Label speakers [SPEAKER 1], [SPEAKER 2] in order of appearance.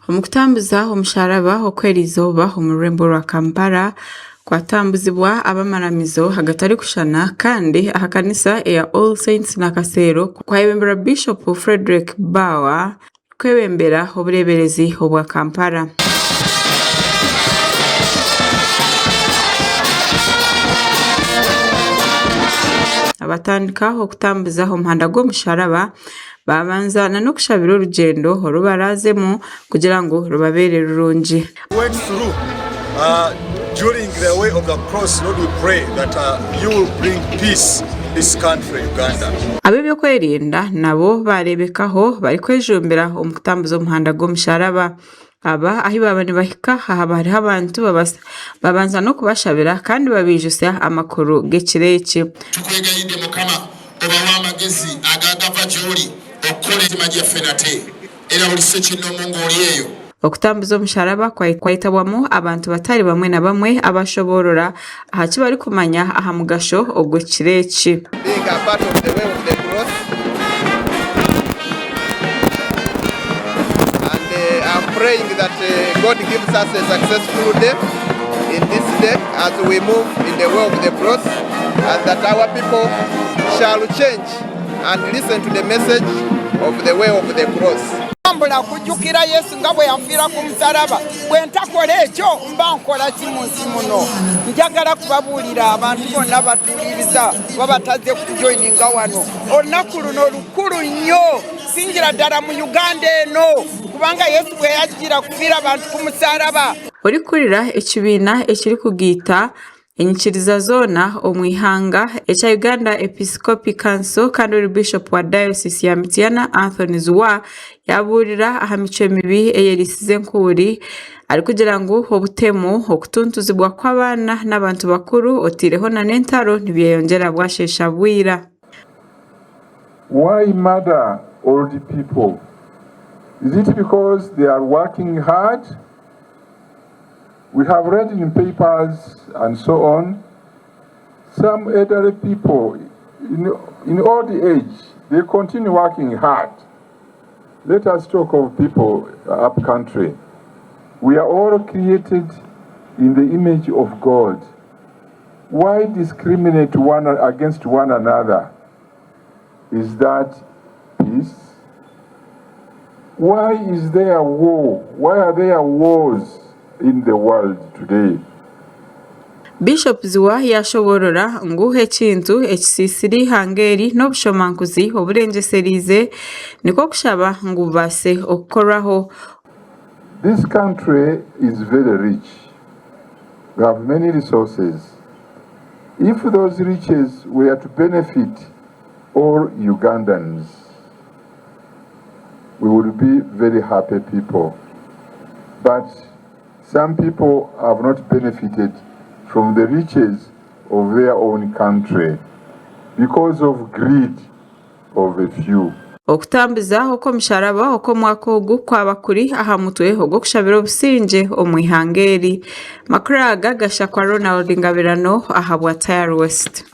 [SPEAKER 1] Okutambuza Omusharaba okwerizoba omurembo rwa Kampala kwatambuzibwa abamaramizo hagatari kushana kandi ahakanisa ya All Saints Nakasero kwayebembera Bishop Frederick Bawa kwebembera obureberezi obwa Kampala. Abatandika okutambuza omuhanda gw'Omusharaba babanzana n'okushabira orugendo orubarazemu kugira ngo rubabere rurungi.
[SPEAKER 2] During the way of the cross, Lord, we pray that you will bring peace this country, Uganda.
[SPEAKER 1] Abebyo kwerinda nabo barebekaho bari kwejumbira omukutambuza omuhanda gw'Omusharaba. Aba ahi babane bahika haba hariho abantu babanza no kubashabira kandi babijusya amakuru g'ekireki.
[SPEAKER 3] Tukwegayidde Mukama oba w'amagezi agagava gy'oli okukola ekitima gyaffe nate era buli sekinomo ng'olieyo.
[SPEAKER 1] Okutambuza Omusharaba kwayitabwamu abantu batari bamwe na bamwe abashoborora ahaki bari kumanya aha mugasho ogw'ekireki.
[SPEAKER 4] Being a part of the way of the cross, and I'm praying that God gives us a successful day in this day as we move in the way of the cross, and that our people shall change and listen to the message of the way of the cross.
[SPEAKER 5] Mbula kujukira Yesu nga bwe yanfiira ku musaraba bwe ntakola ekyo mba nkola kimunsi muno. Njagala kubabuulira abantu bonna batuuliriza babataze kujoyininga wano olunaku luno lukulu nnyo singira ddala mu Uganda eno kubanga Yesu bwe yajjira kufiira abantu ku musaraba.
[SPEAKER 1] Ori kurira ekibiina ekiri kugiita enyikiriza zona omwihanga echa Uganda Episcopal Council kandi ori Bishop wa Diocese ya Mityana Anthony Zwa yaburira aha mico mibi eyerisize nkuri ari kugira ngo obutemu okutuntuzibwa kw'abana n'abantu bakuru otireho na n'entaro nibyeyongera bwashesha bwira.
[SPEAKER 6] Why murder old people? Is it because they are working hard? We have read in papers and so on, some elderly people in old age, they continue working hard. Let us talk of people up country. We are all created in the image of God. Why discriminate one against one another? Is that peace? Why is there war? Why are there wars in the world today?
[SPEAKER 1] Bishop Zwa yashoborora nguhe ekintu ekisisiri hangeri n'obushomankuzi oburengeserize niko kushaba ngubase okukoraho.
[SPEAKER 6] This country is very rich. We have many resources. If those riches were to benefit all Ugandans, we would be very happy people. But some people have not benefited from the riches of their own country because of greed of a few.
[SPEAKER 1] Okutambuza Omusharaba okw'omwaka ogu kwaba kuri aha mutwe ogw'okushabira Ahabusingye omwihangeri. Makuru aga gashakwa Ronald Ngabirano aha bwa Tire West.